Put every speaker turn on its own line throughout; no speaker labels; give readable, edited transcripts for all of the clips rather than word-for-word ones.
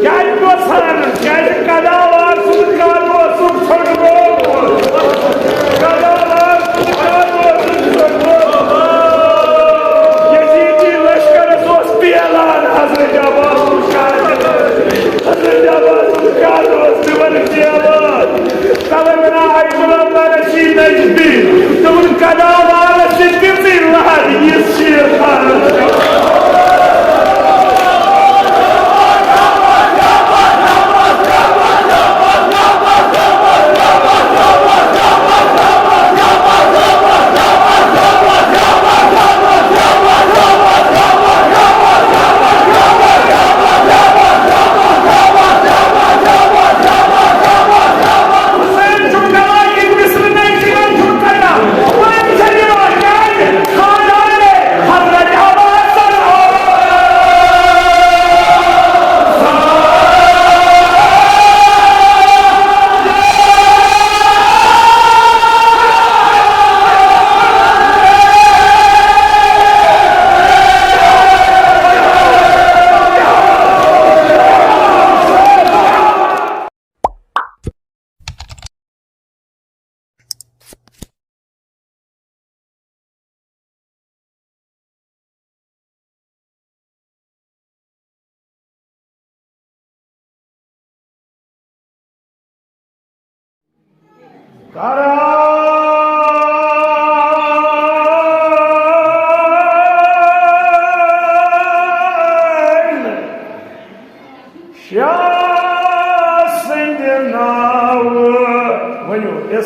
क्या सान क्या कदावार सुखानो सुख छोड़ो कदावार सुखानो सुख छोड़ो यजीदी लश्कर सोस पियालान हजरत अब्बास सुखानो सिवन कियावार तवे मना आइसुल्लाह रशीद नजबी तुम कदावार सिद्दीक़ी लहर यशीर खान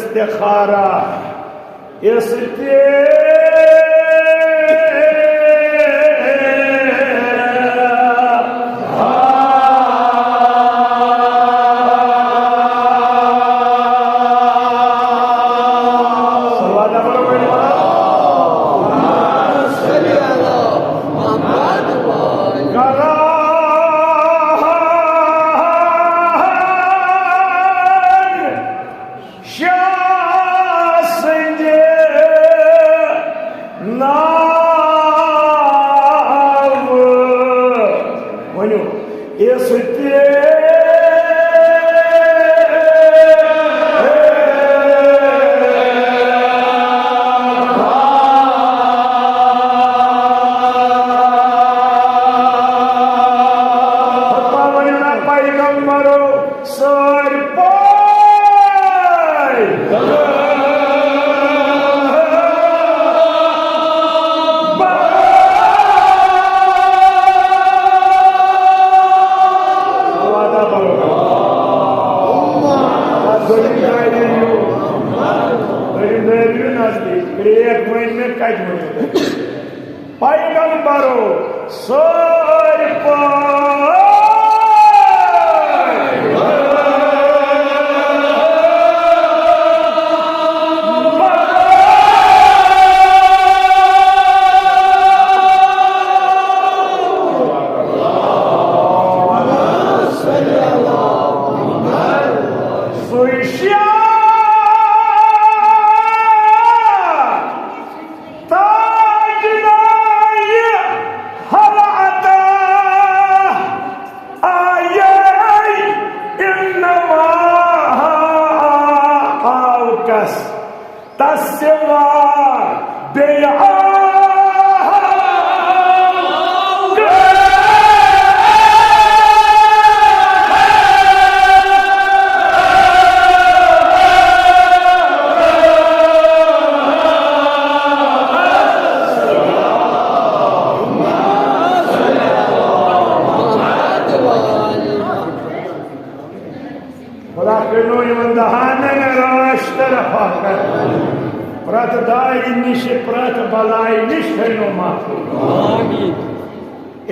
इस्तिखारा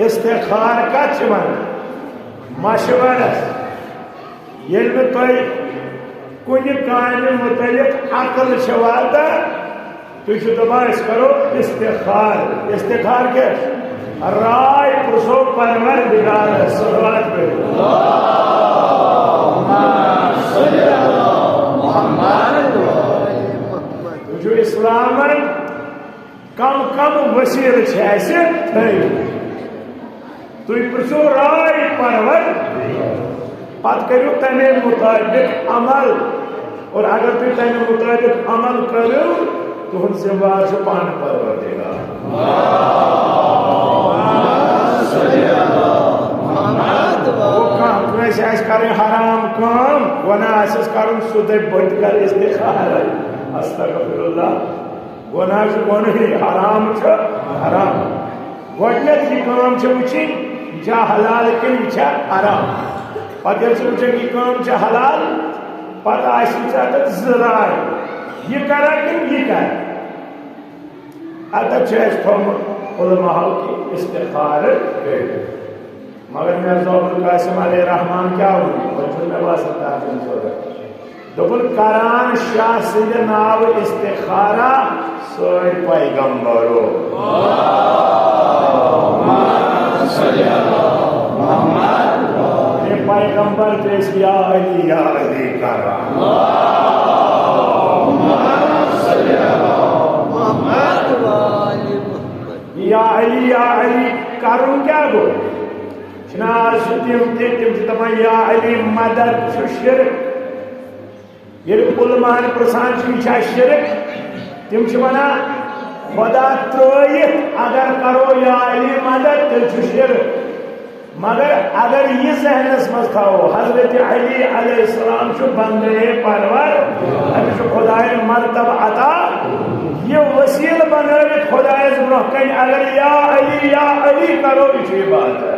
इस्तिखार कच वन मशवरस ये तुम कुन काम मुतलिक अकल वाता तुम दपान करो इस्तिखार इस्तिखार क्या राय पुरुषो परवरदिगार सलात पे जो इस्लाम कम कम वसील तुम पुछो राय परवर पत करो तमे मुताबिक अमल और अगर तुम तमे मुताबिक अमल करो तुहद जिम्मेवार पान परवरदिगार करें हराम काम गुनाह कर सुध बद कर इस्तिखार अस्तगफिरुल्लाह गुनाह गुनही हराम हराम गोडनेथ यह काम वुचिन यह हलाल कि हराम पत वुचन यह काम हलाल पत ज़राय यह करा कि यह कर अतः थोमुत उलमाओ की इस्तिखार मगर मिर्ज़ा कासिम अलैहिर्रहमान क्या हुई मैं वास्ता दोपन करान शाह सिंह नाव इस्तिखारा सोई पैगंबरो पैगंबर पेश या अली करा या अली करूँ क्या गो तम या अली मदद शिरक ये उलमान प्रसान शिरक तम वना खुदा त्रित अगर करो या अली मदद तेल शिरक मगर अगर यह जहनस मज थो हजरत अली अलैहिस्सलाम बंदे परवर अमिस खुदाए मर्तब अता यह वसील बनवित खुदायस ब्रोह कन अगर या अली करो यह बात है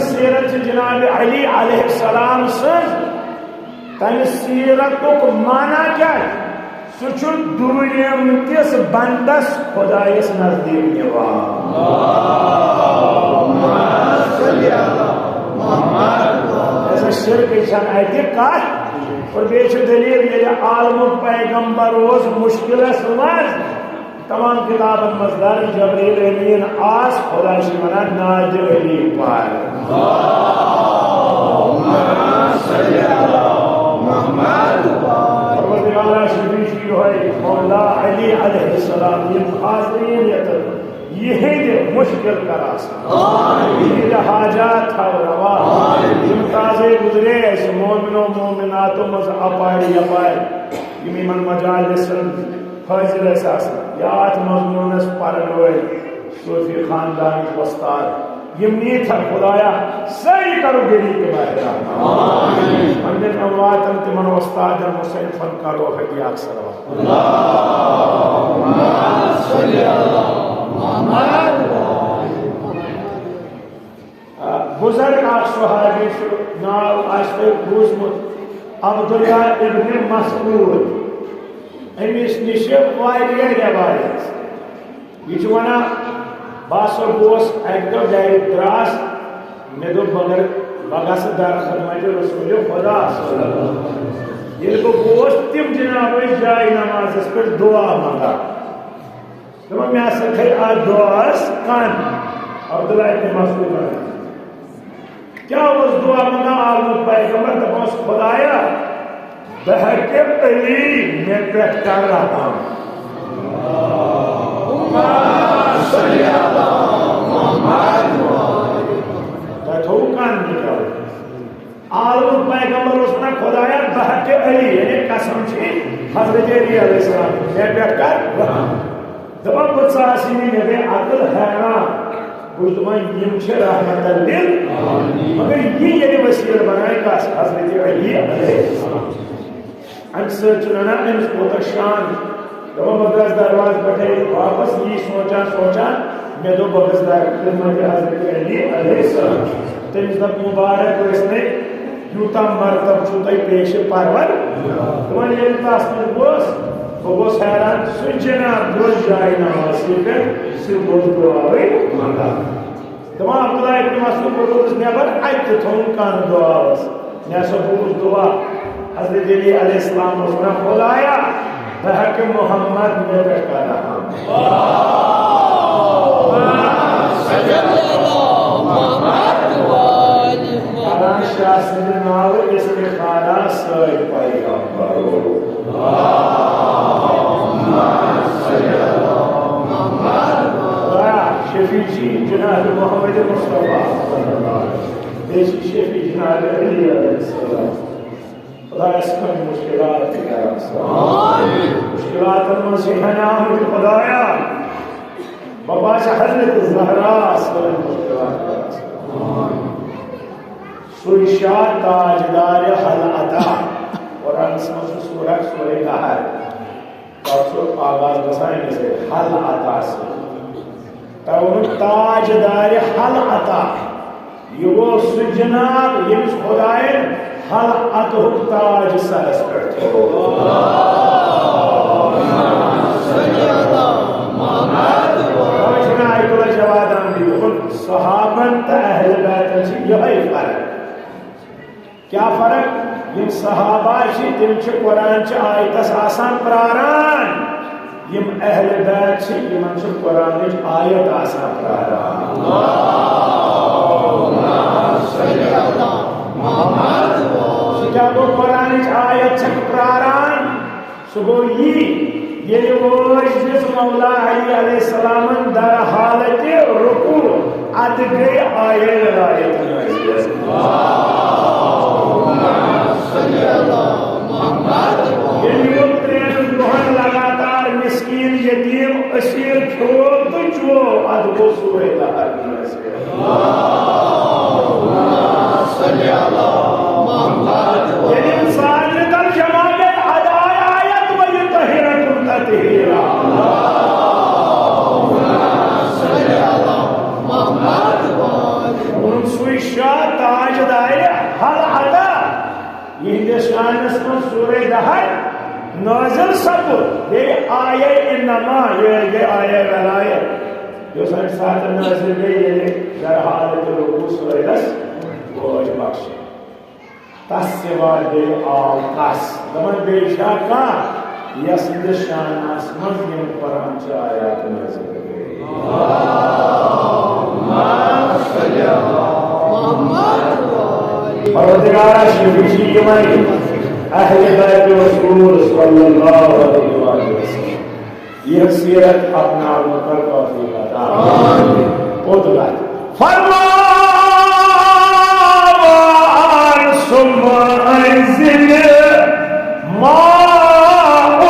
सीरत जनाब अली अलैहिस्सलाम तम सीरत माना क्या सह दूरियम किस बंदस खुदायस नजदीक निवान शिरक अति कत और बे दलील ये आलमुक पैगंबर मुश्किल मज तमाम किताबन मज दर्ज जबरील अमीन आस खुदा वन नाजिल अली पर मौला अली अलैहिस्सलाम यह मुश्किल कर हाजात रवा ताजे गुजरे मोमिनो मोमिनातो मज अपारी अपार मजालिसन हाजिर यात मजमूनस पर सूफी खानदान वस्ताद यम नीत खुदाया सही करो गिरी के बहरा पंडित अमवातन तिमन वस्ताद मुसैफन करो हदिया सलवा बुजुर्ग सहाबी नाव बूझमुत अब्दुल्ला इब्न मसऊद अमिस निश रिवायत यह वना बस अक दो गर द्रास मे दोप मगर बह दर खदमत रसूल खुदा ये गोस तम जनाब जाय नमाज पे दुआ मंगा दप मे थे दुआ कन अब्दुल्ला इब्न मसऊद क्या दुआ मंगा आलमुत पैगंबर दपास खुदाया बहके अली मे पे कर रहा आलमुत पैगंबर उसने खुदाया बहके अली यानी कसम हजरत अली अलैहिस्सलाम मे पे कर दपा बचासी मे गई अकल हैरान रहमत मगर ये वसील बनाए हजरत अली अमिस कोत शान दपा बस दरवाज बैठे वापस ये सोचा मे दो बस खिदमत हजरत अली अलैहिस्सलाम तमिस दप मुबारक इसने यूता मरतब छो तुम पेश परवर दपान ये तस बह गोस हैरान सह जनाब गोस जाय नमाज पे सह गोस दुआ मंगा दपान अब्दुल्ला इब्न मसऊद कोस नबर अत थोन कान दुआ मे बूज दुआ हजरत अली अलैहिस्सलाम वन खुदाया बहक मोहम्मद मे पे कर नाव इस्तिखारा सही पैगंबरो शफी जी जनाब मोहम्मद मुस्तफा देशी शफी जनाब अली अलैहिस्सलाम खुदा इसमें मुश्किलात मुश्किलात मसीहनाम खुदाया बाबा से हजरत ज़हरा सुइशा ताजदार हल अता और सूरह गहर आगाज बसाने से हल अता से ताजदार हल अता ये वो जनाब यमिस खुदाए हल अतहुक ताज सरस पर सहाबन अहल बैत यही फर्क क्या फर्क यम सहाबा तिम कुरान आयतस आसान प्रारान यम अहल बैत कुरान आयत आसान प्रारान क्या गो कुरान आयत प्रारान सह गो ये मौला अली अलैहिस्सलाम दर हालत रुकू अद गई आयत लगातार मिस्कीन यतीम असीर छोड़ तो चो अद गो सूरह नाज़िल सब ये आये इन्नमा ये आये वलाये जो साथ नाज़िल गई ये दर हालत रुकू सूरह बोझ बख्श तस्वा दे आकाश दमन बेशका यस निशान आसमान में कुरान च आयात नाज़िल गई अल्लाहुम्मा सल्ली अला मुहम्मद परवरदिगार शफी यमई अहले बैत रसूल सल्लल्लाहु अलैहि वसल्लम यह सीरत अपना कर तौफीक अता आमीन बहुत फरमान सुम्मा अंजिल मा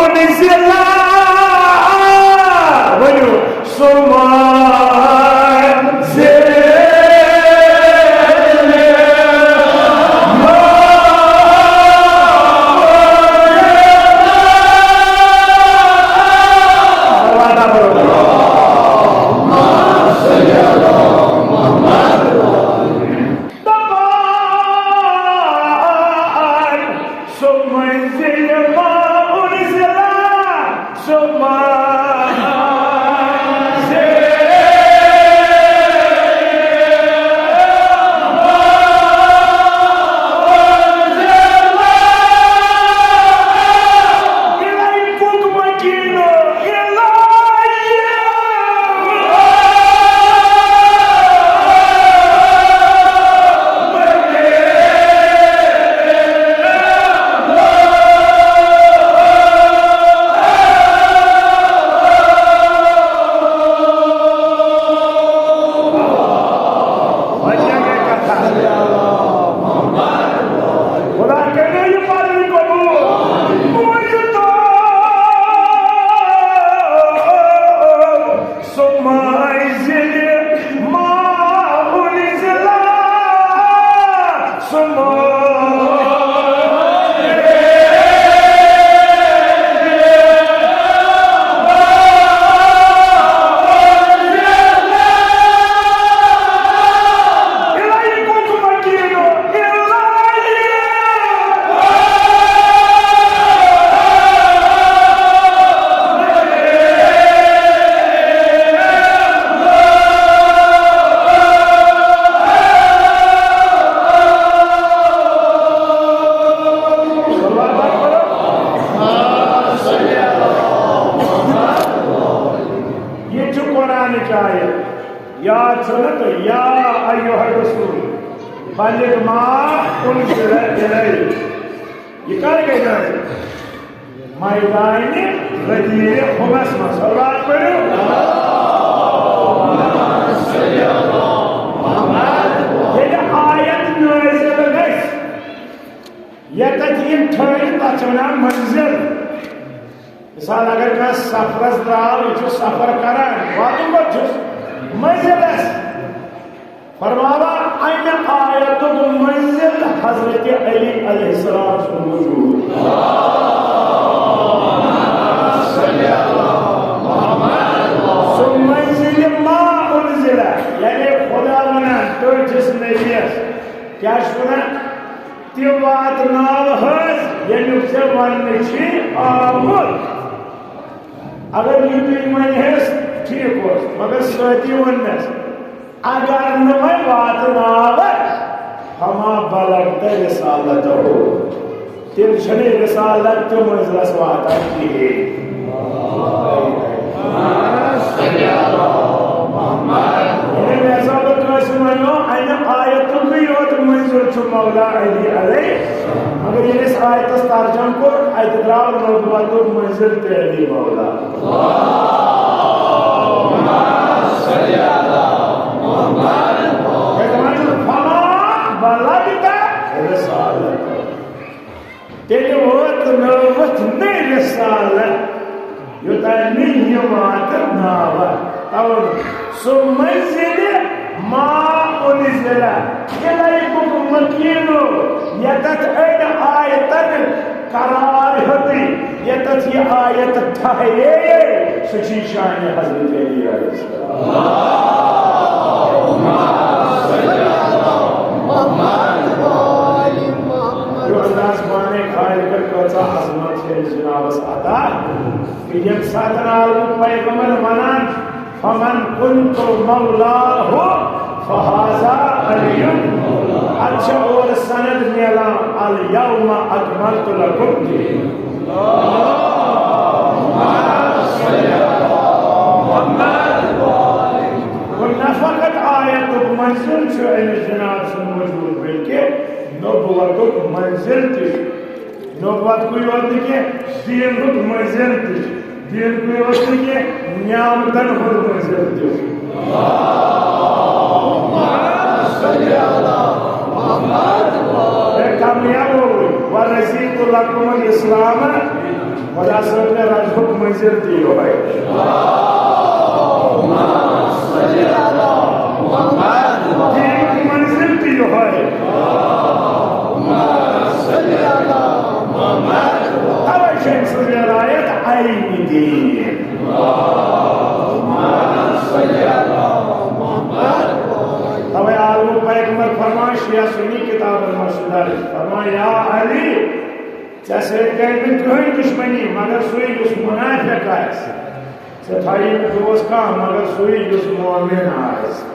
उनजिला वनु सुम्मा वन मंजिल मिसाल अगर कह सफरस द्राव यह सफर करान वातुन मंजिल फरमावा अन आयत मंजिल हजरत अली अलैहिस्सलाम मौजूद मंजिल मा उनजिला यानी खुदा वनान टोटिस नबियस क्या वनान ति वातनाव हज यमुक से वन आमुत अगर यह वनस ठीक हो मगर सती वनस अगर न वातनाव हमा बलगत रिसालत हो तिल छने रिसालत तो मंजिलस वातान कहीं मौला अली अलैह मगर ये आयतस तर्जम को अतद्राव नबुवत मंजिल ते अली मौला तेरे वत नवत ने रिसालत युता नहीं वात नावा और सो मंजिल मा उनजिला इलैकुम मकीनो यतत ऐन आयतन करार होती यतत ये आयत थाये सची शान हजरत अली जो अंदाज माने खायल कर कौसा अजमत है जनाबस अता कि यम सातनाल पैगंबर वनान फमन कुन्तु मौलाहु फहाजा अलियुन अच्छा और सनद मिला अल यौम अकमलतु लकुम फकत आयत मंजिल जनाब से मौजूद बल्कि नबुवत मंजिल नबुवत कोई और नहीं दीन मंजिल दीन कोई और नहीं न्यामतन मंजिल कामयाब हो गई वरसीत लकुमुल इस्लाम खुदा सब ने रज़्क़ मंजिल दी हो भाई मंजिल दी हो भाई अब शख्स विलायत आईनी दी तब आलम पैगंबर फरमाए शिया सुन्नी किताब अल-मर्शिदा फरमाए या अली जैसे कहते कोई दुश्मनी मगर सुई उस मुनाफिक आयस से थाई में दोस्त का मगर सुई उस मोमिन आयस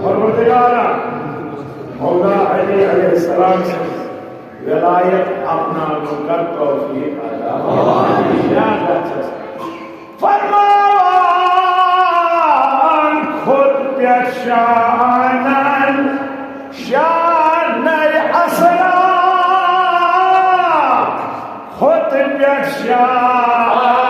और मुर्दिगारा मौला अली अलैहिस्सलाम से विलायत अपना कर तौफीक अता फरमान खुद पे शानन शान असरा खुद पे शान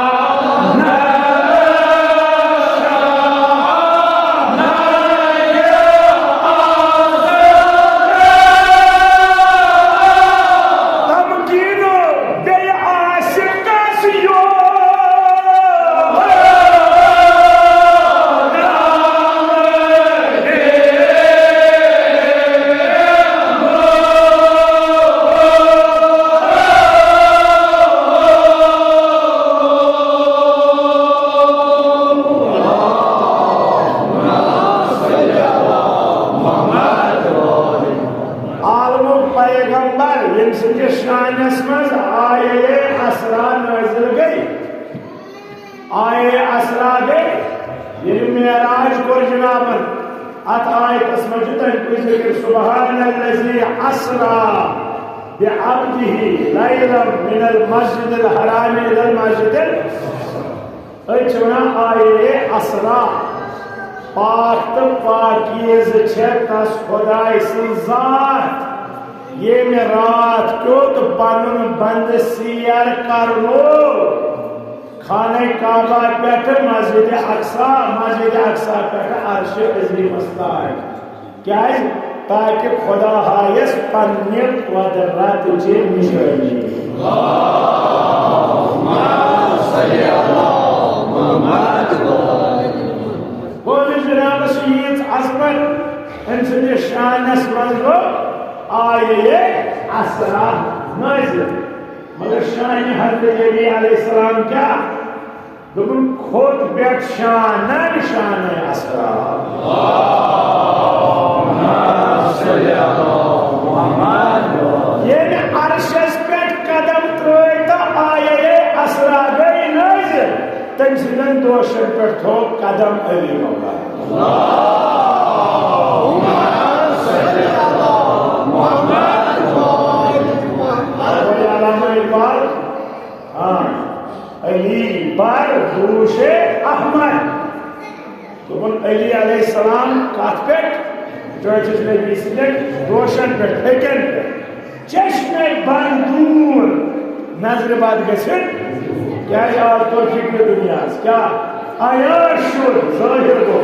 सुब्हानल्लज़ी अस्रा बिअब्दिही लैलन मिनल मस्जिदिल हराम इलल मस्जिदिल अचना आए असरा पाक तो पाकीज़ छे तस खुदाई ज़ात ये में रात क्यों तो पनुन बंद सियर करनो खाने काबा पे मस्जिद अक्सा पे अर्श अज़ीम अस्तार क्या है ताकि खुदा हायस पन्ने क़ुदरत ची निशानी। बोले जनाब सईद असमत इंसान शानस मंजो आये असरा नाज़िल मगर शान हज़रत अली अलैहिस्सलाम क्या दुगुन खुद पेट शान असरा ये अर्शस पेट कदम त्रोय तो आये असरा गई नाज़िल तम सिदन दोशन पेट थो कदम अली मौला। अली पर दूशे अहमद तो अली अलैहिस्सलाम काथ पे चर्चेस में भी सिलेक्ट रोशन पे फेकन पे चश्मे बंदूर नजर बाद गए क्या यार तो फिक्र दुनिया क्या आयाशुर ज़ाहिर को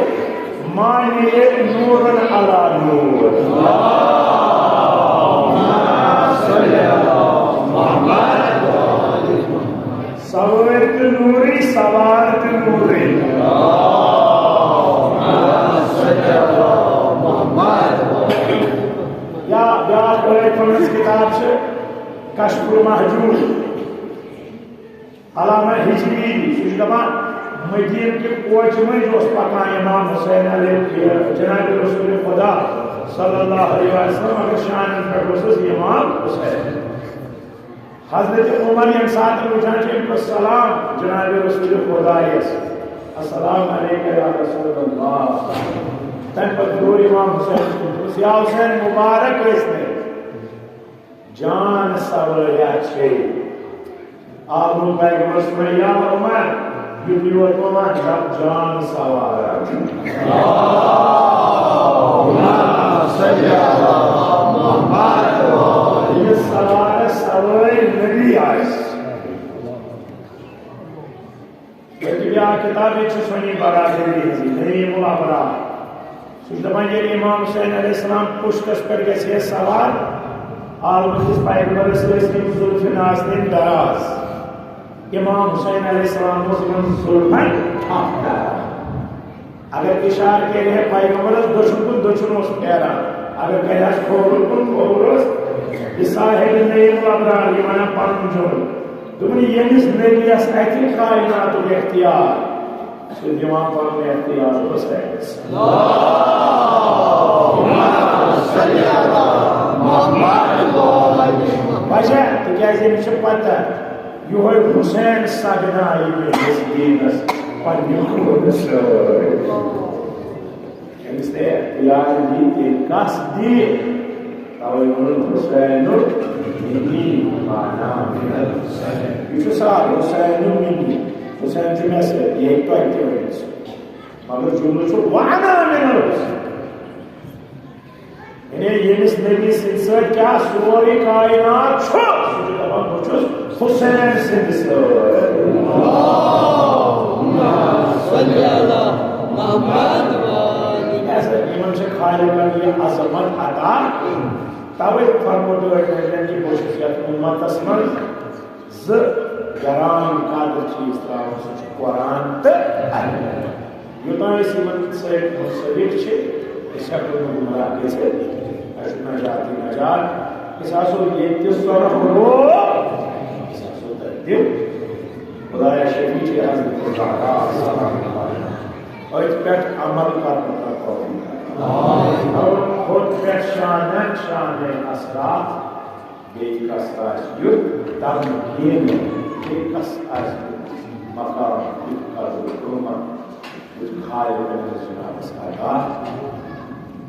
मानिए नूरन अला नूर सवार नूरी सवार नूरी या ब्याज बड़े कमेंट्स किताब से कश्फुल महजूज अलामा हिजरी सुजदमा मदीन के कोच में जो पकान इमाम हुसैन अलैहि जनाब रसूल खुदा सल्लल्लाहु अलैहि वसल्लम अगर शान पर रसूल इमाम हुसैन हज़रत उमर यम साथ उठान के सलाम जनाब रसूल खुदा अस्सलाम अलैका या रसूल अल्लाह तन पर दूर इमाम हुसैन या हुसैन मुबारक इसने जान सवरिया छे आलू पैगंबर से या उमर वीडियो को ना जब जान सवार ये सवार सवार नबी आयस या किताब सुनी बरादरी नहीं मुला बरा सुजदमा ये इमाम हुसैन अलैहिस्सलाम पुश्तस पर गए सवार आलमदिस पैगंबर से जुल्फिनास दिन दराज इमाम हुसैन अलैहिस्सलाम जुल्फन अगर इशार के लिए पैगंबर दुश्मन कह अगर कह खोरुस साहिब नहीं अबरार ये मना पंजुन तुमने यमिस नबियस अति कायनात इख्तियार सो दिमाग पर इख्तियार हो सके वजह तो क्या मुझे पता यह हुसैन सगना दीनस कस दी हुसैन हुसैन मिनी हुसैन मे ये मगर जुमल वाना यमिस नबी सद क्या सोरे कायनात हुसैन अजमत अता तवे फरमोदो की कोशिश उम्मतस मज गरान कादर चीज कुरान तो योतान मुंसलिक गुमराह नजात नजात ये खुदाया शफी पे अमल कर खुद पे शान असरा बेकस युद्ध तम बेकस मकाम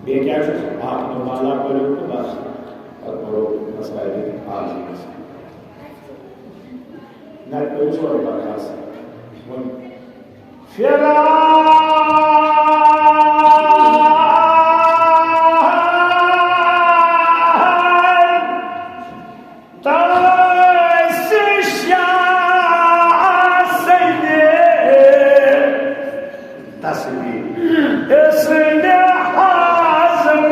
बेक्या आप माला करो तो बस और करो मसाइल आज न तो छोड़ बर्दाश्त फिरा
इसने हाज़म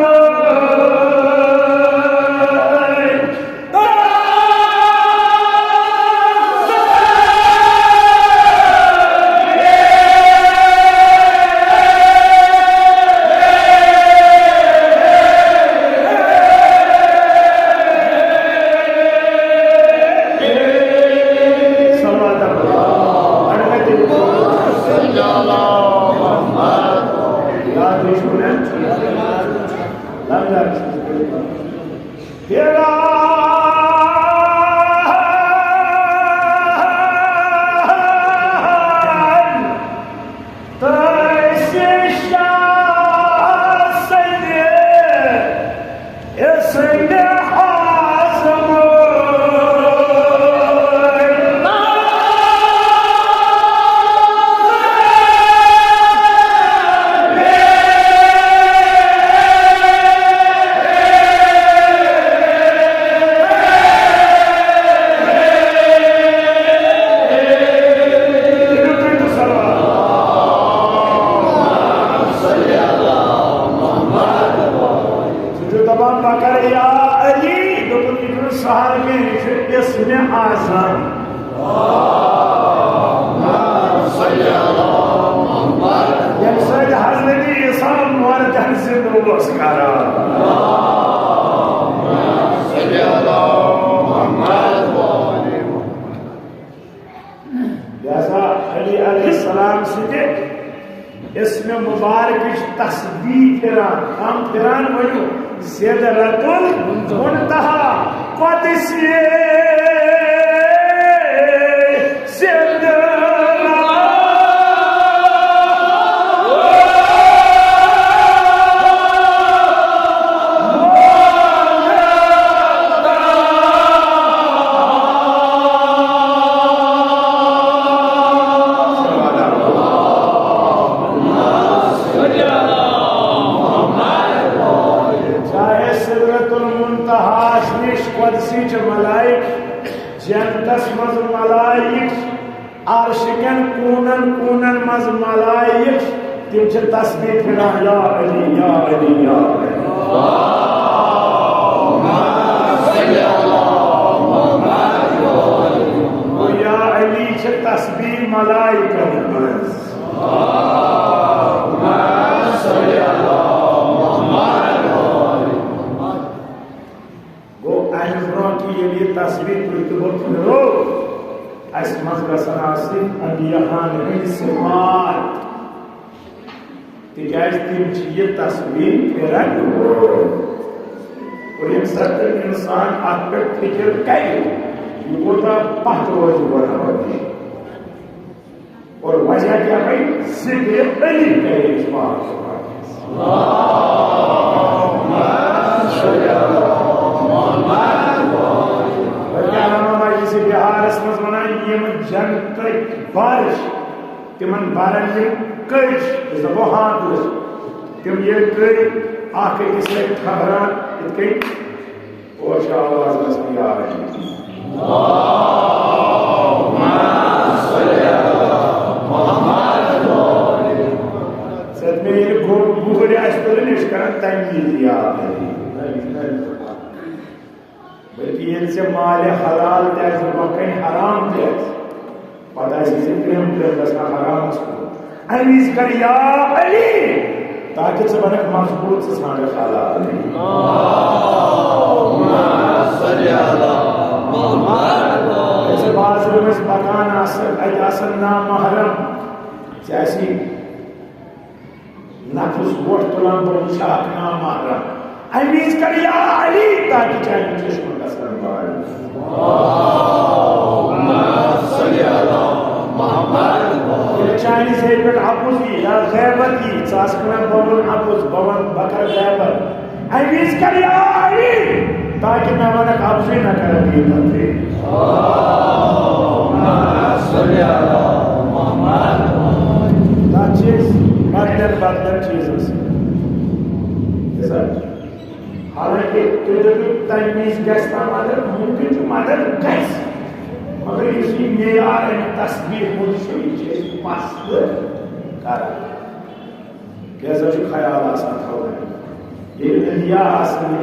बोस करा लिहाजा अली अलैहिस्सलाम से इसमें मुबारक तस्बीह फिरान हम फिरान वनु सिदरतुल मुंतहा क़ुदसी जन्नतस मज मलाइक आर्शिकन कूनन कूनन मज मलाइक तिम छ तस्बीह फिरान या अली या अली या अली या अली छ तस्बीह मलाइकन तस्वीर ये तस्वीर और इंसान फिक्र करे पत रोज और वजह क्या भाई जिक्र अली करे इस बात बिहारस मज वन जन्नत बारिश तिमन बारन कश दपो हाथ तिम ये अकिस ठहरान इत आवाज गुहर तुलन कर तमीज याद बल्कि ये से माल हलाल तकन हराम पता प्रेम हराम अमीज कर या अली ताकि से बनक मजबूत से साढ़े हलाल ऐसे बाजू में मकान आसन ना महरम जैसी नफस वोट तुलान पर मुशाक ना महरम अमीज कर या अली ताकि चाहे चश्मा का सरबार चाइनीज है पे हापुजी या गैबती सासकना बवन हापुज बवन बकर गैबत अमीज कर या अली ताकि मैं वाला हापुजी ना कर दी बंदे चीज बदल चीज हालांकि तमीज गमदद मुमकिन मदद गस मगर इसी मेयार तस्बीह पस कर ख्याल ये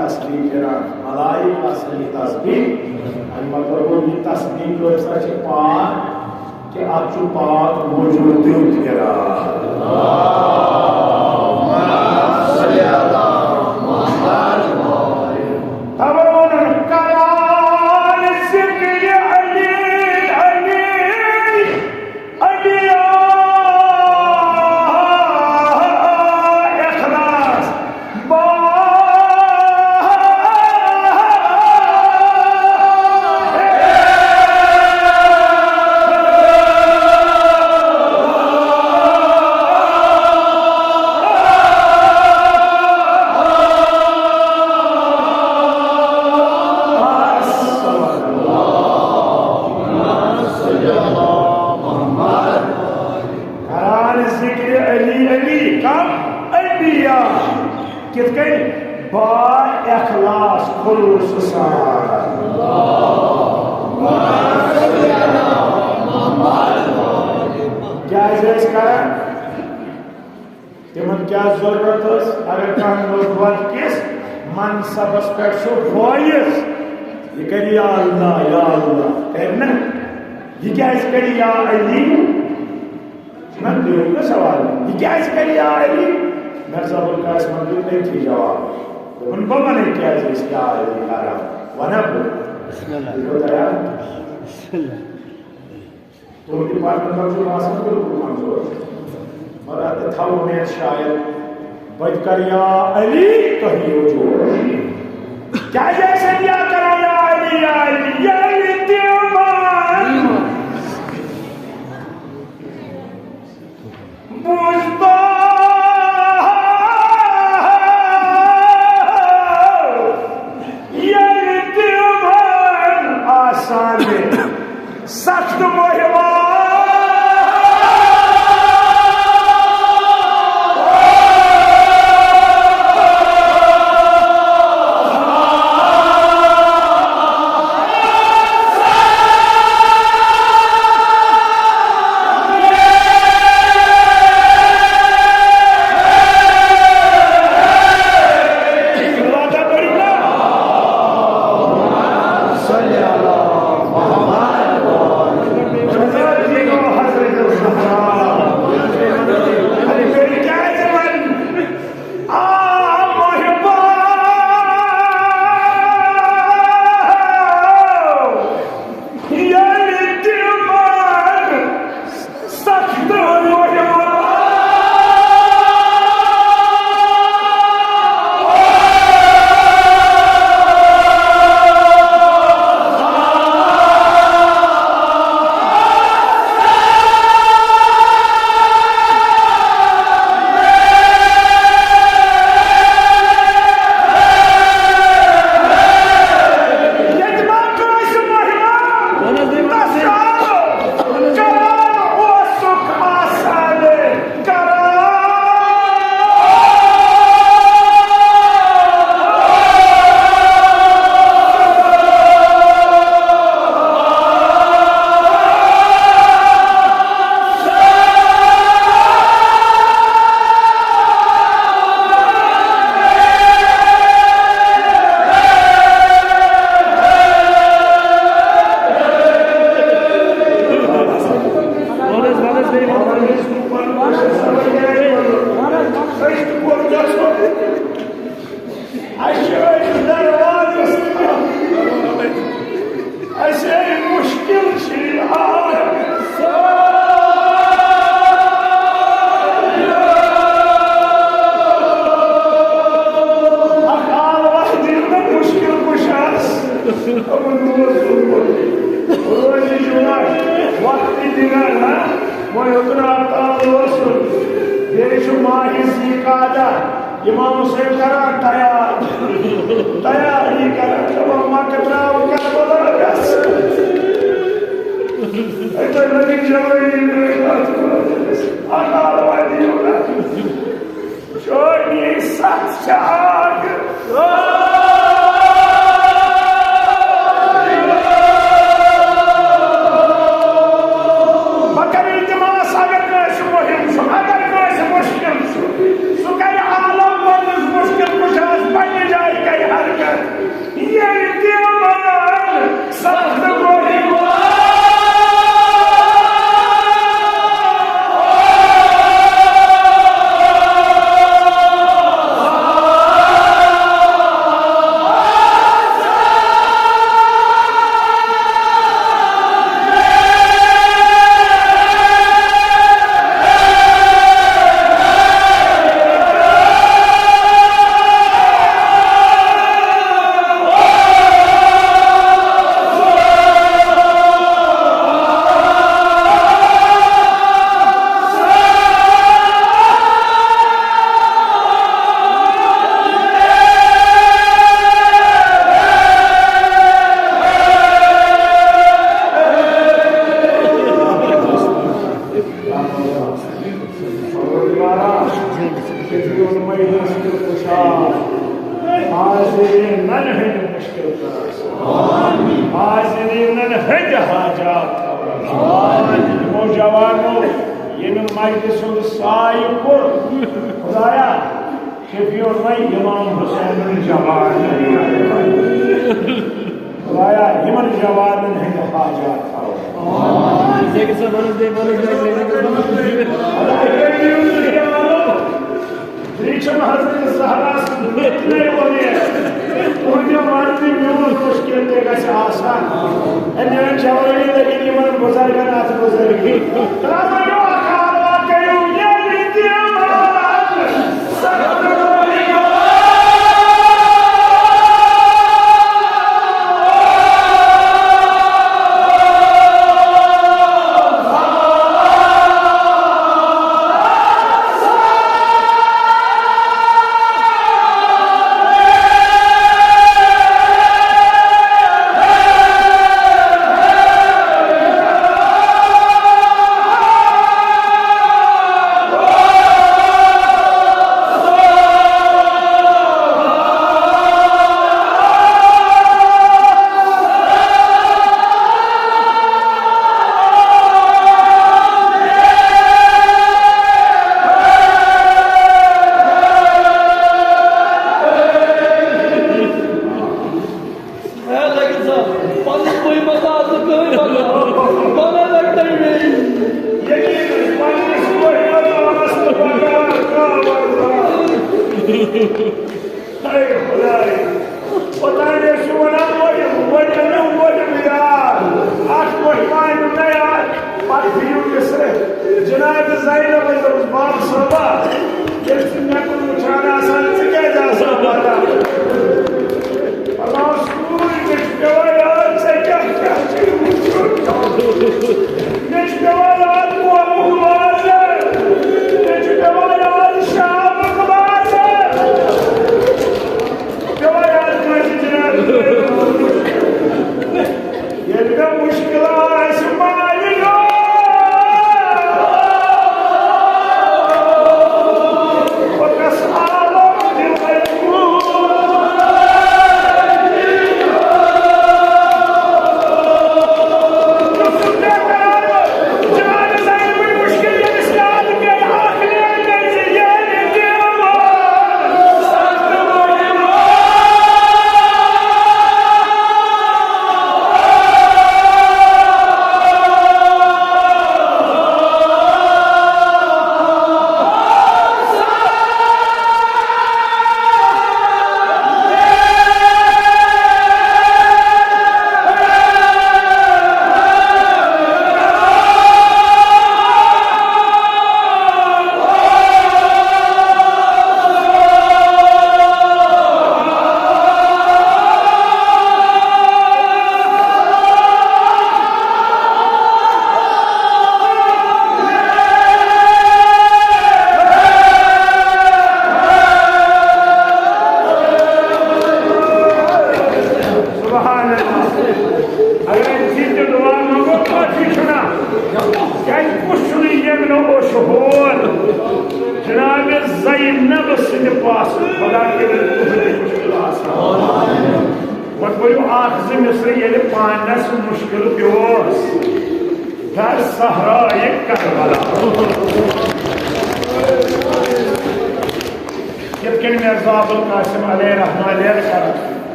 तस्बीह फिरान मलाइक तस्बीह मतलब ये तस्बीह पाक कि अब पाक मौजूद तिमन क्या जरूरत अगर कह किस मनसबस पे वॉइस ये कर या अल्लाह करना ये क्या कर या अली ना सवाल ये क्या कर या अली Mirzabul Qasim नहीं थी जवाब उनको मैंने क्या इसका आराम वना बताया तो डिपार्टमेंट मंजूर आसन बिल्कुल मंजूर मगर आता था उन्हें शायद बजकर या अली कहीं हो जो क्या जैसे क्या करो या अली या अली या अली त्योहार बुझता या अली त्योहार आसान सख्त मोहवा इमाम हुसैन करा तैयारी करा जब अम्मा कतरा क्या बोला बस ऐसा नबी जवानी अकाल वाली होगा छोड़िए सच्चाग नहीं बोलिए मुझे मानती म्यून मुश्किल देगा से आसान अन्य जवानी लगी नहीं मन गुजार का नाच गुजरेगी रामायो आकारा कयो ये नीतियाँ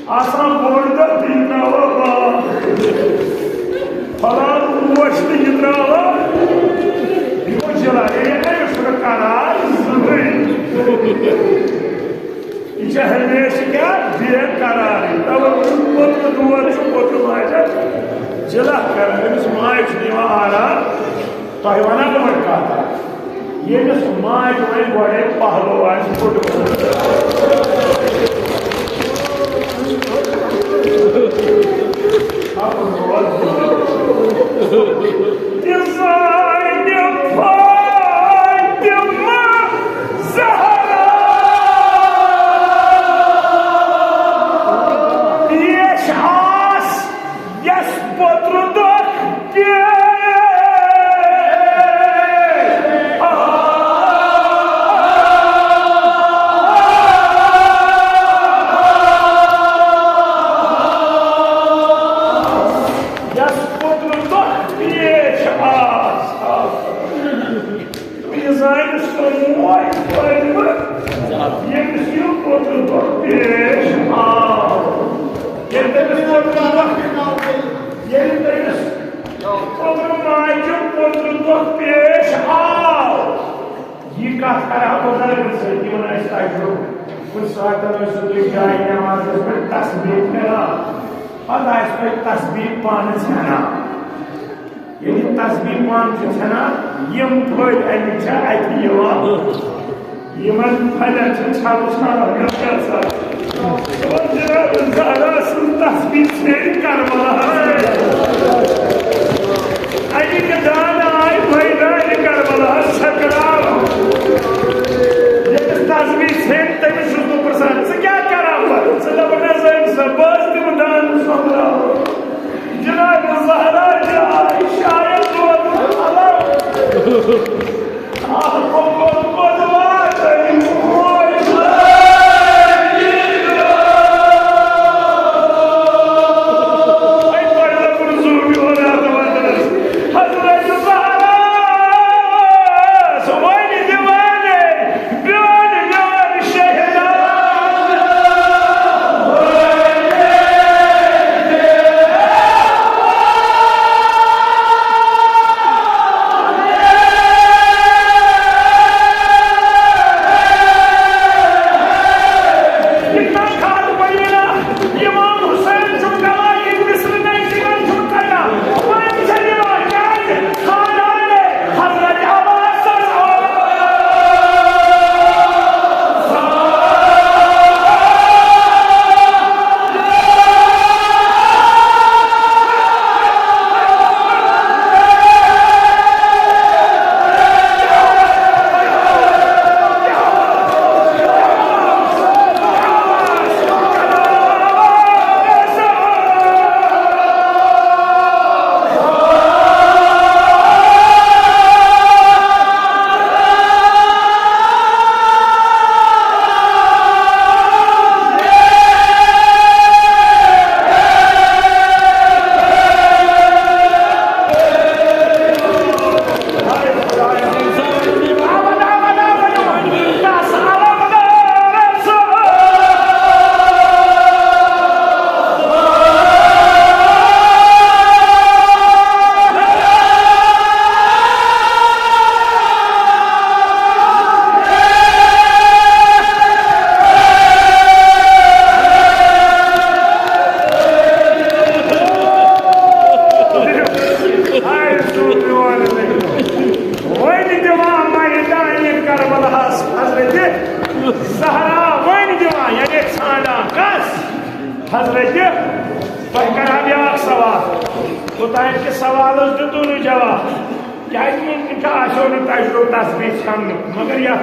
आसान बोल दो तीन फलान वोश निद्रावा योजना ये सुरकारार इसे हमेशा क्या बेकरार तब पुत्र दुआ पुत्र माजा जिला कर माज दिवा आराम तो वना का ये माज में बड़े पहलो आज तस्बीह पान छना ये तस्बीह पान छना यम फल अमिच यमन फल छाल छाल तस्बीह से करवा अमिक दान आय मैदान करबला सकरा तस्बीह से तमिस प्रसाद से क्या करा बस तुम दान समरा जनाब ज़हरा जाए शायद आपको दुआ मगर यह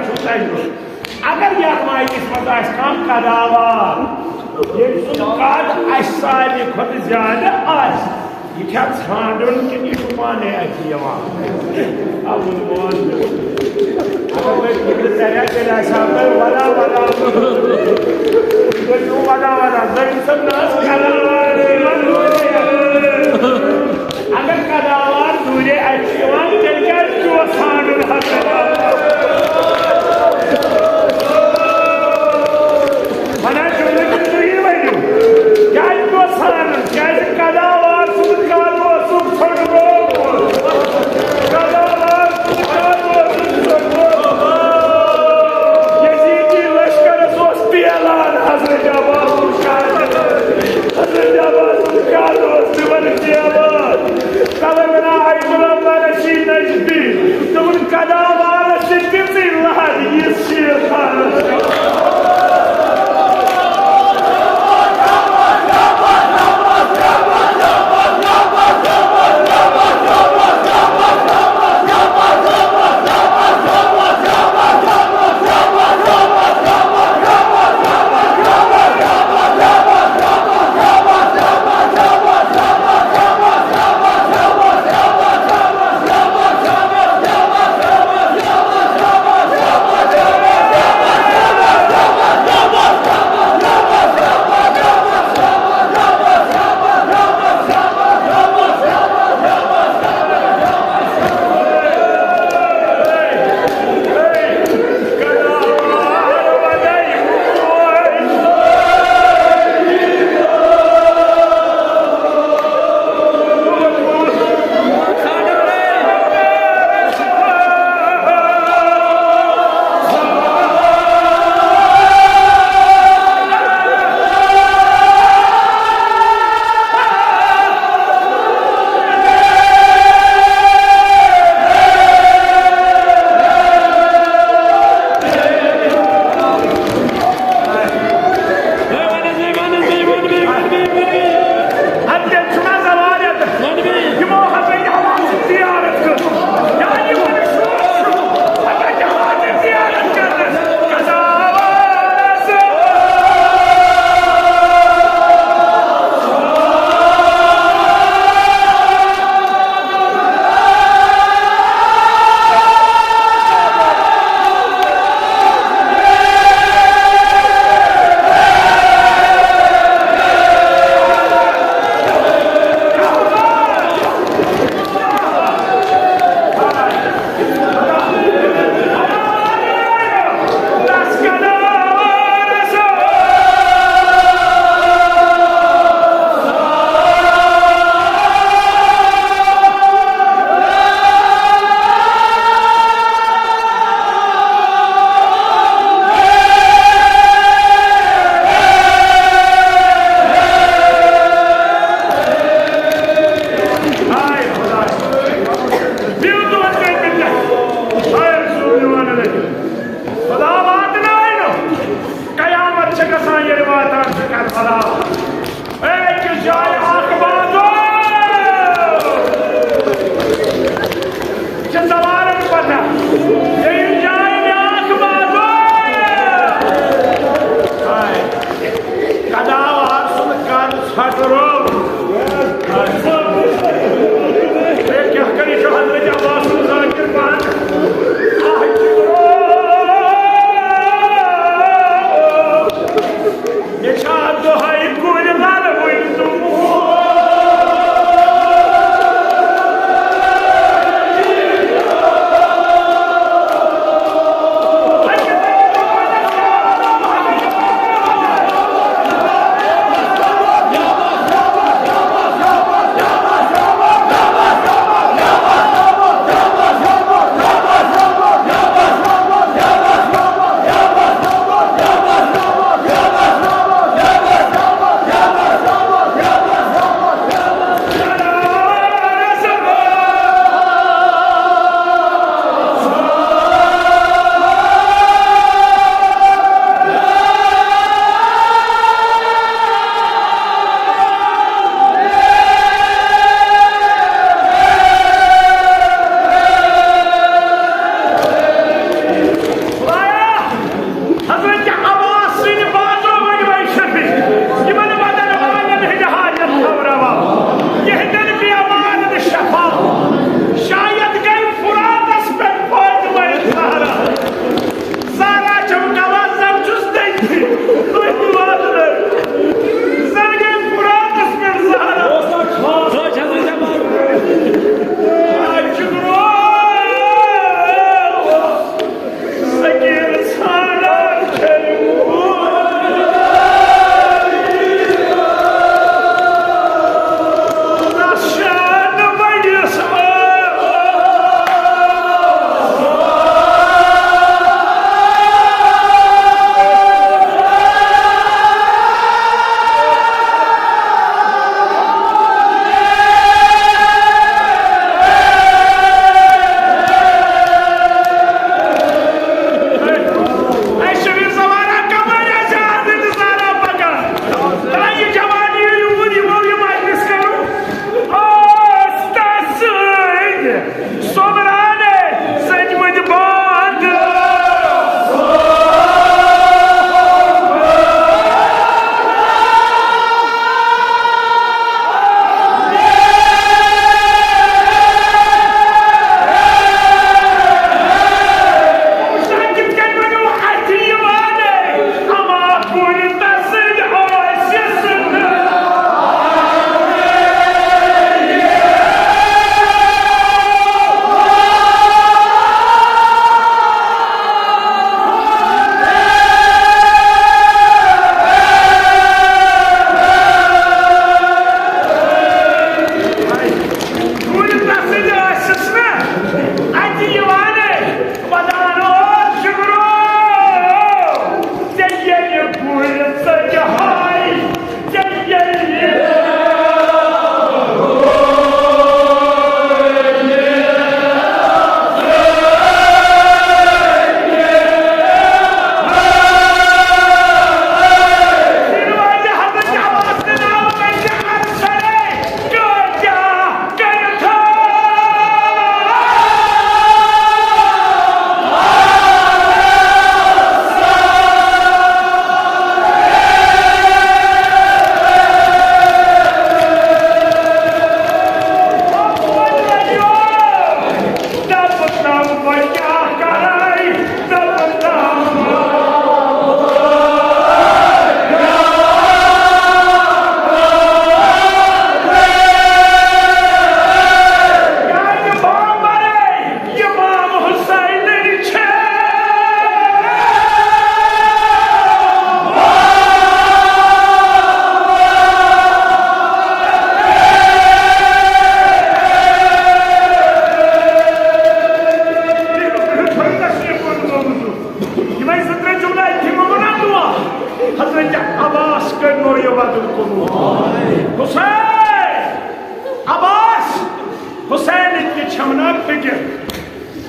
अगर यह माइकिस मत कदावा ये सारे खुद ज्यादा यह ान कि पाने वदा वदा अगर कदावार दूरे तेल क्या one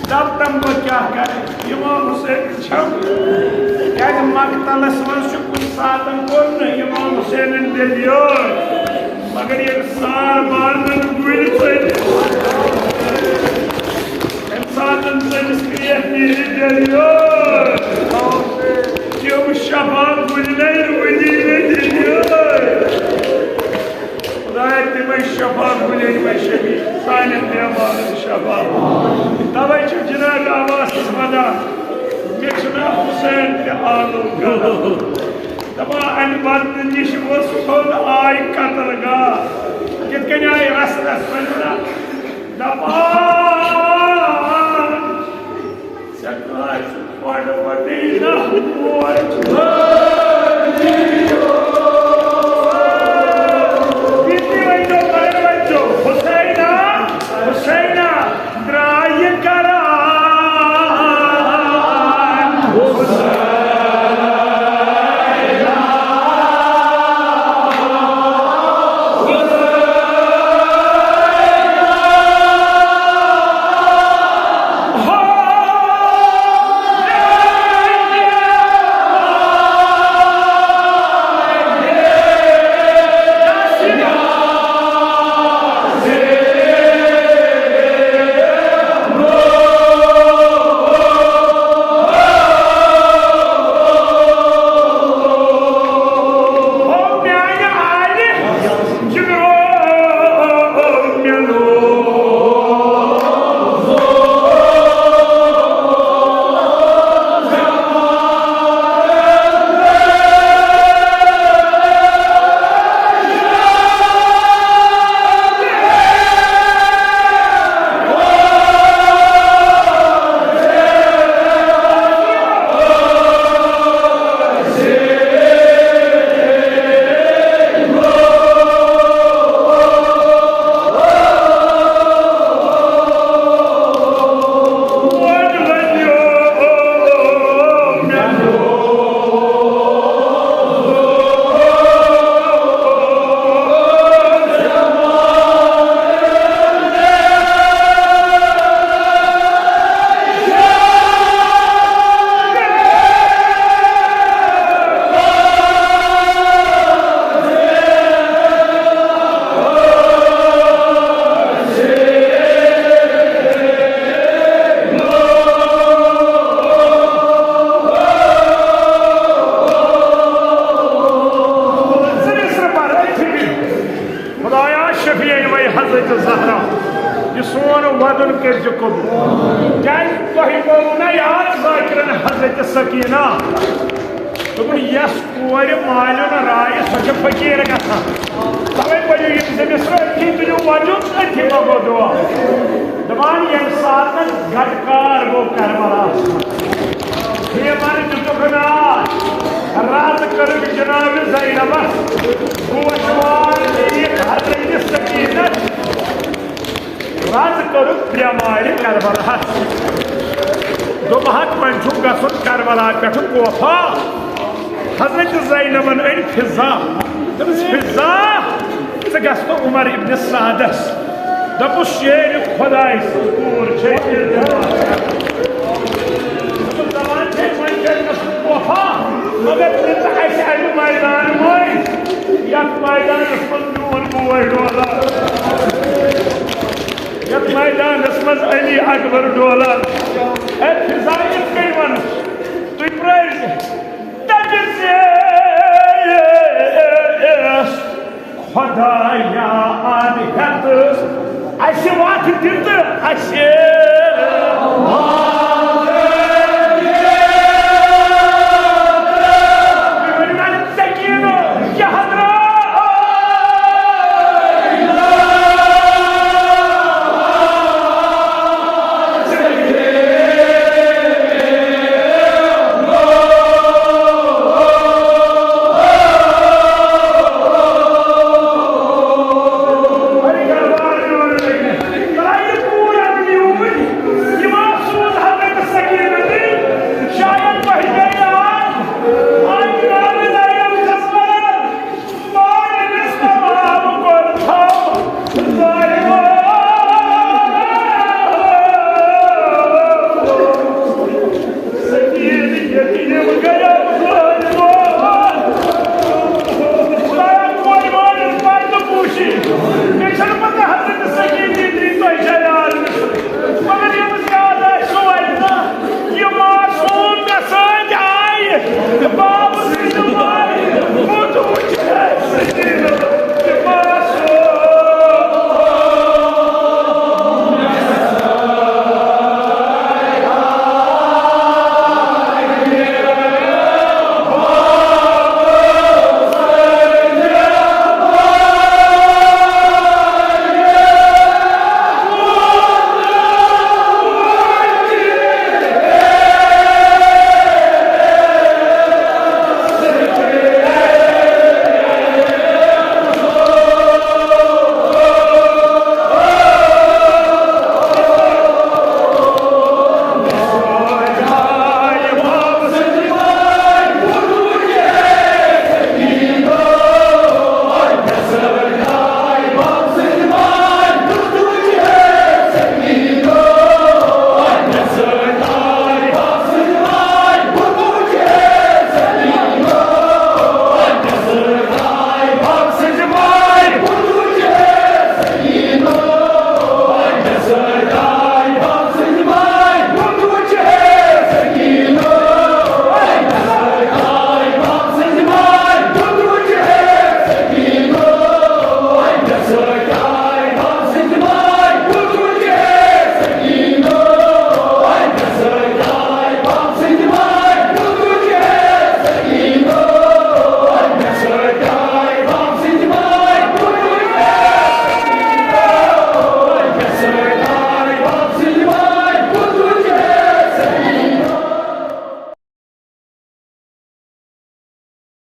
Tap tam bak ya, imaam Hüseyin çam. Yani maktalas var şu
सातन कोन इमाम हुसैन दिलियो मगर ये सार बालन गुल चल सातन तस्क्रिय दिलियो जो शबाब गुल नहीं दिलियो खुदाए में शबाब गुल में शबी साने बेमार शबाब तवे जनाब आवाज मदा मेरा हुसैन के आलो गलो दबा अन बात निश वो सोल आई कतलगा कितने आई रस बनना दबा सकला पड़ पड़ी ना मोर कितने बच्चों बड़े बच्चों हुसैना हुसैना ड्राई करा
I